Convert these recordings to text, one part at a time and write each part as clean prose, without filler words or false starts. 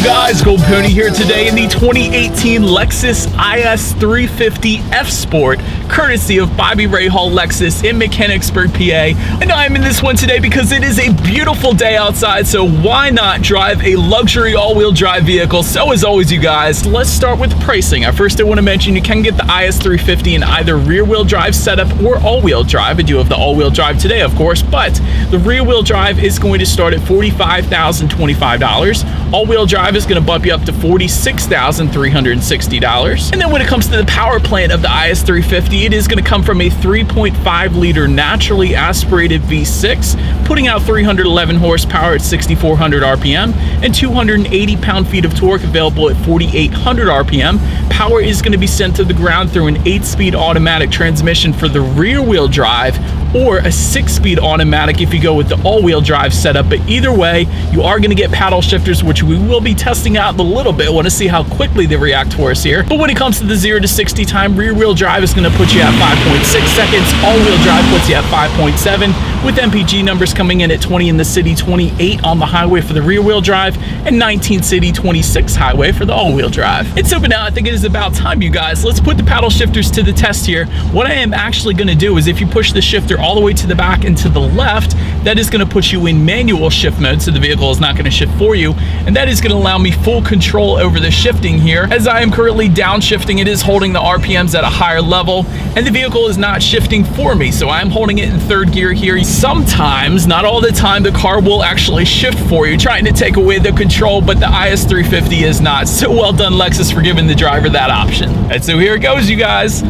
you guys? Gold Pony here today in the 2018 Lexus IS 350 F Sport, courtesy of Bobby Rahal Lexus in Mechanicsburg, PA. And I'm in this one today because it is a beautiful day outside, so why not drive a luxury all-wheel drive vehicle? So as always, you guys, let's start with pricing. First, I want to mention you can get the IS 350 in either rear-wheel drive setup or all-wheel drive. I do have the all-wheel drive today, of course, but the rear-wheel drive is going to start at $45,025. All-wheel drive is going to bump you up to $46,360. And then when it comes to the power plant of the IS 350, it is going to come from a 3.5-liter naturally aspirated V6, putting out 311 horsepower at 6,400 RPM and 280 pound-feet of torque available at 4,800 RPM. Power is going to be sent to the ground through an 8-speed automatic transmission for the rear-wheel drive, or a 6-speed automatic if you go with the all-wheel drive setup. But either way, you are going to get paddle shifters, which we will be testing out in a little bit. I want to see how quickly they react for us here. But when it comes to the 0 to 60 time, rear-wheel drive is going to put you at 5.6 seconds. All-wheel drive puts you at 5.7, with MPG numbers coming in at 20 in the city, 28 on the highway for the rear-wheel drive, and 19 city, 26 highway for the all-wheel drive. And so, but now I think it is about time, you guys. Let's put the paddle shifters to the test here. What I am actually going to do is, if you push the shifter all the way to the back and to the left, that is going to put you in manual shift mode, so the vehicle is not going to shift for you, and that is going to allow me full control over the shifting here. As I am currently downshifting, it is holding the RPMs at a higher level, and the vehicle is not shifting for me, so I'm holding it in third gear here. Sometimes, not all the time, the car will actually shift for you, trying to take away the control, but the IS 350 is not. So well done, Lexus, for giving the driver that option. And so here it goes, you guys.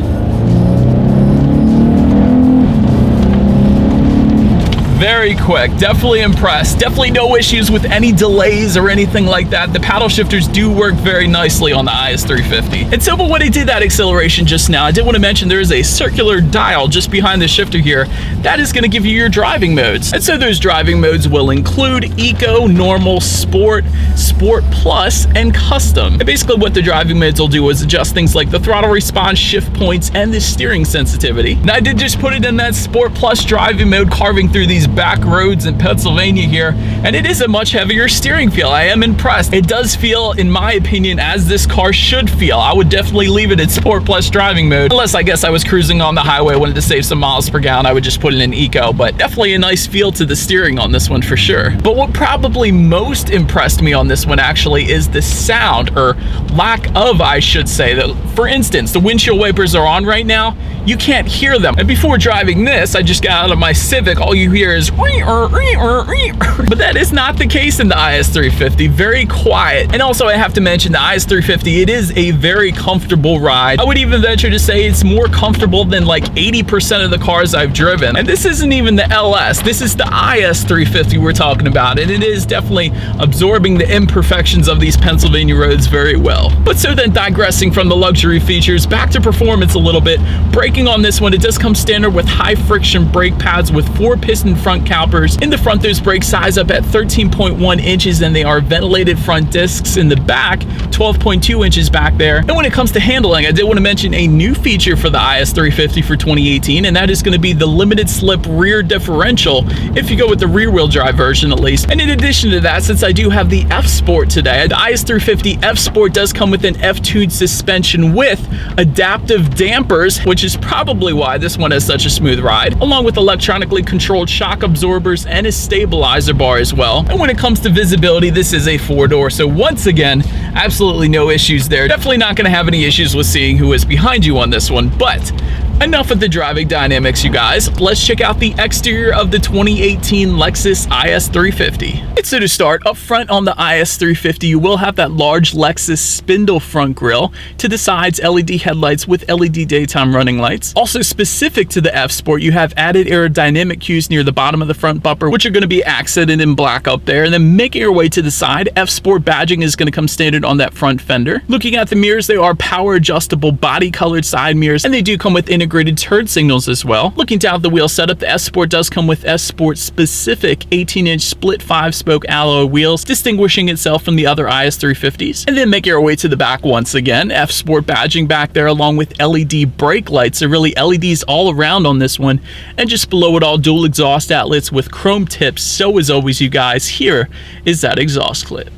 Very quick, definitely impressed. Definitely no issues with any delays or anything like that. The paddle shifters do work very nicely on the IS 350. And so, but when I did that acceleration just now, I did want to mention there is a circular dial just behind the shifter here that is going to give you your driving modes. And so those driving modes will include Eco, Normal, Sport, Sport Plus, and Custom. And basically what the driving modes will do is adjust things like the throttle response, shift points, and the steering sensitivity. And I did just put it in that Sport Plus driving mode, carving through these back roads in Pennsylvania here, and it is a much heavier steering feel. I am impressed. It does feel, in my opinion, as this car should feel. I would definitely leave it in Sport Plus driving mode, unless I guess I was cruising on the highway, wanted to save some miles per gallon, I would just put it in Eco. But definitely a nice feel to the steering on this one for sure. But what probably most impressed me on this one actually is the sound, or lack of, I should say. That, for instance, the windshield wipers are on right now. You can't hear them. And before driving this, I just got out of my Civic. All you hear is but that is not the case in the IS 350. Very quiet. And also, I have to mention the IS 350, it is a very comfortable ride. I would even venture to say it's more comfortable than like 80% of the cars I've driven. And this isn't even the LS. This is the IS 350 we're talking about, and it is definitely absorbing the imperfections of these Pennsylvania roads very well. But so then, digressing from the luxury features, back to performance a little bit. Braking on this one, it does come standard with high friction brake pads with 4-piston front calipers. In the front, those brakes size up at 13.1 inches, and they are ventilated front discs. In the back, 12.2 inches back there. And when it comes to handling, I did want to mention a new feature for the IS 350 for 2018, and that is going to be the limited slip rear differential, if you go with the rear-wheel drive version at least. And in addition to that, since I do have the F Sport today, the IS 350 F Sport does come with an F-tuned suspension with adaptive dampers, which is probably why this one has such a smooth ride, along with electronically controlled shock absorbers and a stabilizer bar as well. And when it comes to visibility, this is a 4-door, so once again, absolutely no issues there. Definitely not going to have any issues with seeing who is behind you on this one. But enough of the driving dynamics, you guys. Let's check out the exterior of the 2018 Lexus IS 350. And so to start, up front on the IS 350, you will have that large Lexus spindle front grille. To the sides, LED headlights with LED daytime running lights. Also specific to the F Sport, you have added aerodynamic cues near the bottom of the front bumper, which are going to be accented in black up there. And then making your way to the side, F Sport badging is going to come standard on that front fender. Looking at the mirrors, they are power adjustable body colored side mirrors, and they do come with integrated turn signals as well. Looking down the wheel setup, the S Sport does come with S Sport specific 18-inch split 5-spoke alloy wheels, distinguishing itself from the other IS 350s. And then making our way to the back once again, F Sport badging back there, along with LED brake lights. So really LEDs all around on this one. And just below it all, dual exhaust outlets with chrome tips. So as always, you guys, here is that exhaust clip.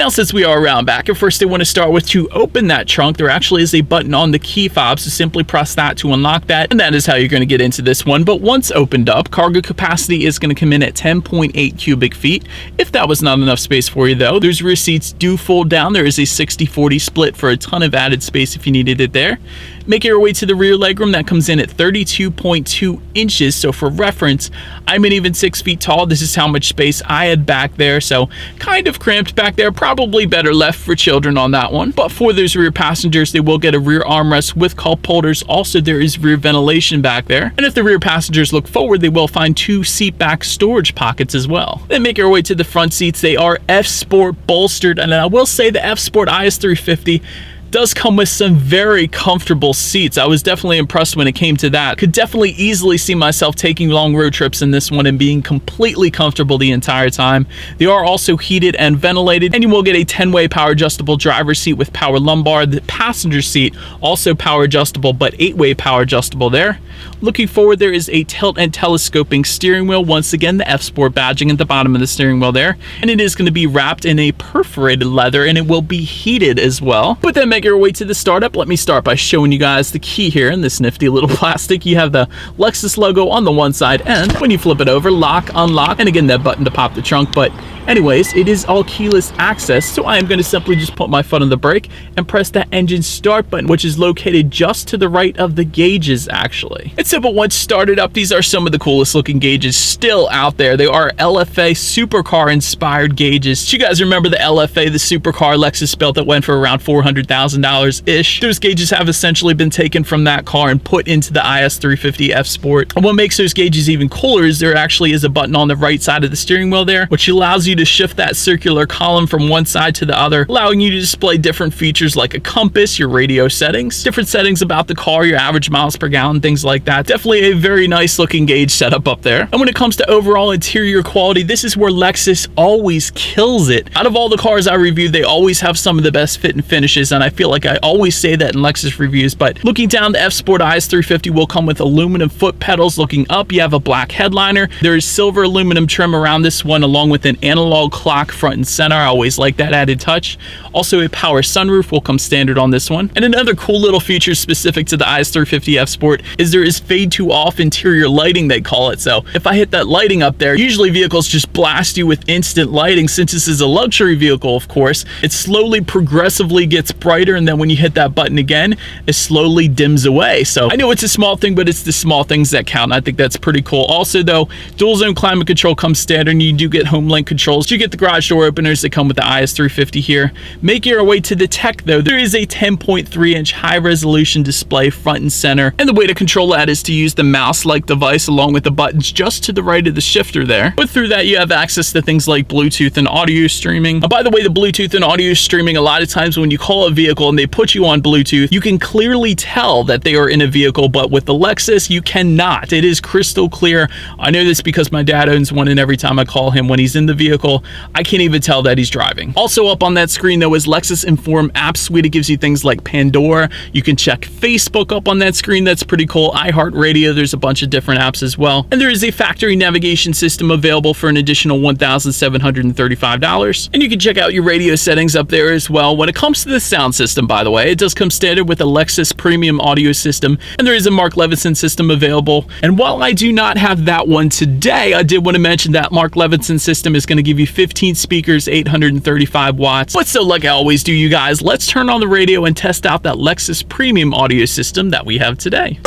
Now, since we are around back, at first I want to start with, to open that trunk, there actually is a button on the key fob, so simply press that to unlock that, and that is how you're going to get into this one. But once opened up, cargo capacity is going to come in at 10.8 cubic feet. If that was not enough space for you though, those rear seats do fold down. There is a 60-40 split for a ton of added space if you needed it there. Make your way to the rear legroom. That comes in at 32.2 inches. So for reference, I'm an even 6 feet tall. This is how much space I had back there. So kind of cramped back there. Probably better left for children on that one. But for those rear passengers, they will get a rear armrest with cup holders. Also, there is rear ventilation back there. And if the rear passengers look forward, they will find 2 seat back storage pockets as well. Then make your way to the front seats. They are F-Sport bolstered. And I will say the F-Sport IS350 does come with some very comfortable seats. I was definitely impressed when it came to that. Could definitely easily see myself taking long road trips in this one and being completely comfortable the entire time. They are also heated and ventilated, and you will get a 10-way power adjustable driver's seat with power lumbar. The passenger seat also power adjustable, but 8-way power adjustable there. Looking forward, there is a tilt and telescoping steering wheel. Once again, the F-Sport badging at the bottom of the steering wheel there, and it is going to be wrapped in a perforated leather, and it will be heated as well. But then make your way to the startup. Let me start by showing you guys the key here in this nifty little plastic. You have the Lexus logo on the one side, and when you flip it over, lock, unlock, and again that button to pop the trunk. But anyways, it is all keyless access, so I am going to simply just put my foot on the brake and press that engine start button, which is located just to the right of the gauges actually. It's simple. Once started up, these are some of the coolest looking gauges still out there. They are LFA supercar inspired gauges. So you guys remember the LFA, the supercar Lexus built that went for around $400,000-ish. Those gauges have essentially been taken from that car and put into the IS350 F Sport. And what makes those gauges even cooler is there actually is a button on the right side of the steering wheel there, which allows you to shift that circular column from one side to the other, allowing you to display different features like a compass, your radio settings, different settings about the car, your average miles per gallon, things like that. Definitely a very nice looking gauge setup up there. And when it comes to overall interior quality, this is where Lexus always kills it. Out of all the cars I reviewed, they always have some of the best fit and finishes, and I feel like I always say that in Lexus reviews. But looking down, the F Sport IS350 will come with aluminum foot pedals. Looking up, you have a black headliner. There is silver aluminum trim around this one, along with an analog clock front and center. I always like that added touch. Also, a power sunroof will come standard on this one. And another cool little feature specific to the IS350 F Sport is there is fade to off interior lighting, they call it. So if I hit that lighting up there, usually vehicles just blast you with instant lighting. Since this is a luxury vehicle, of course, it slowly progressively gets brighter, and then when you hit that button again, it slowly dims away. So I know it's a small thing, but it's the small things that count. I think that's pretty cool. Also though, dual zone climate control comes standard, and you do get home link controls. You get the garage door openers that come with the IS350 here. Make your way to the tech though. There is a 10.3 inch high resolution display front and center, and the way to control that is to use the mouse-like device along with the buttons just to the right of the shifter there. But through that, you have access to things like Bluetooth and audio streaming. By the way, the Bluetooth and audio streaming, a lot of times when you call a vehicle and they put you on Bluetooth, you can clearly tell that they are in a vehicle, but with the Lexus, you cannot. It is crystal clear. I know this because my dad owns one, and every time I call him when he's in the vehicle, I can't even tell that he's driving. Also up on that screen though is Lexus Inform app suite. It gives you things like Pandora. You can check Facebook up on that screen. That's pretty cool. iHeartRadio, there's a bunch of different apps as well. And there is a factory navigation system available for an additional $1,735. And you can check out your radio settings up there as well. When it comes to the sound system, by the way, it does come standard with a Lexus premium audio system, and there is a Mark Levinson system available. And while I do not have that one today, I did want to mention that Mark Levinson system is going to give you 15 speakers, 835 watts. But so like I always do, you guys, let's turn on the radio and test out that Lexus premium audio system that we have today.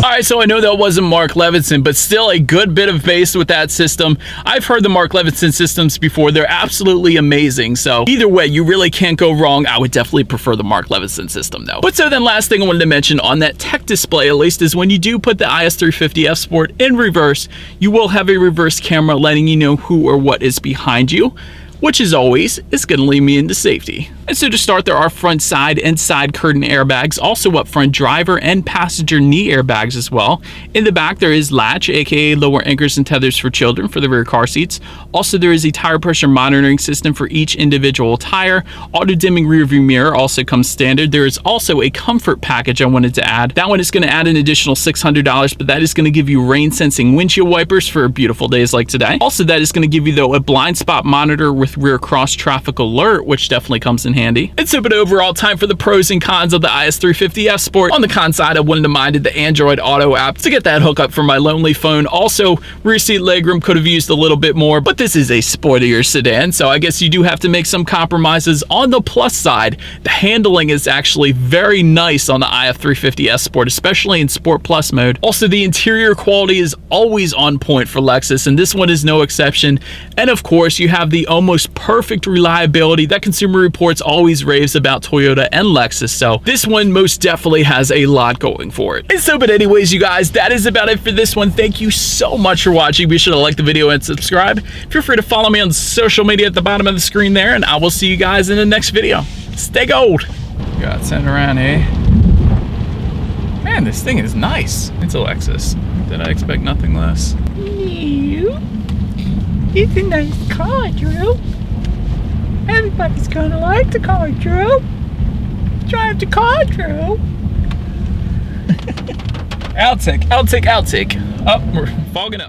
Alright, so I know that wasn't Mark Levinson, but still a good bit of bass with that system. I've heard the Mark Levinson systems before. They're absolutely amazing. So either way, you really can't go wrong. I would definitely prefer the Mark Levinson system though. But so then last thing I wanted to mention on that tech display at least is when you do put the IS350 F Sport in reverse, you will have a reverse camera letting you know who or what is behind you. which as always is going to lead me into safety. And so to start, there are front side and side curtain airbags, also up front driver and passenger knee airbags as well. In the back there is latch, aka lower anchors and tethers for children for the rear car seats. Also there is a tire pressure monitoring system for each individual tire. Auto dimming rear view mirror also comes standard. There is also a comfort package I wanted to add. That one is going to add an additional $600, but that is going to give you rain sensing windshield wipers for beautiful days like today. Also that is going to give you though a blind spot monitor with rear cross traffic alert, which definitely comes in handy. And so, but overall, time for the pros and cons of the IS350 F Sport. On the con side, I wouldn't have minded the Android Auto app to get that hookup for my lonely phone. Also, rear seat legroom could have used a little bit more, but this is a sportier sedan, so I guess you do have to make some compromises. On the plus side, the handling is actually very nice on the IF350 F Sport, especially in Sport Plus mode. Also, the interior quality is always on point for Lexus, and this one is no exception. And of course, you have the almost perfect reliability that Consumer Reports always raves about Toyota and Lexus, so this one most definitely has a lot going for it. And so, but anyways, you guys, that is about it for this one. Thank you so much for watching. Be sure to like the video and subscribe. Feel free to follow me on social media at the bottom of the screen there, and I will see you guys in the next video. Stay gold. Got sent around here. Man, this thing is nice. It's a Lexus. Did I expect nothing less? No. It's a nice car, Drew. Everybody's gonna like the car, Drew. Drive the car, Drew. Outtake. Oh, we're fogging up.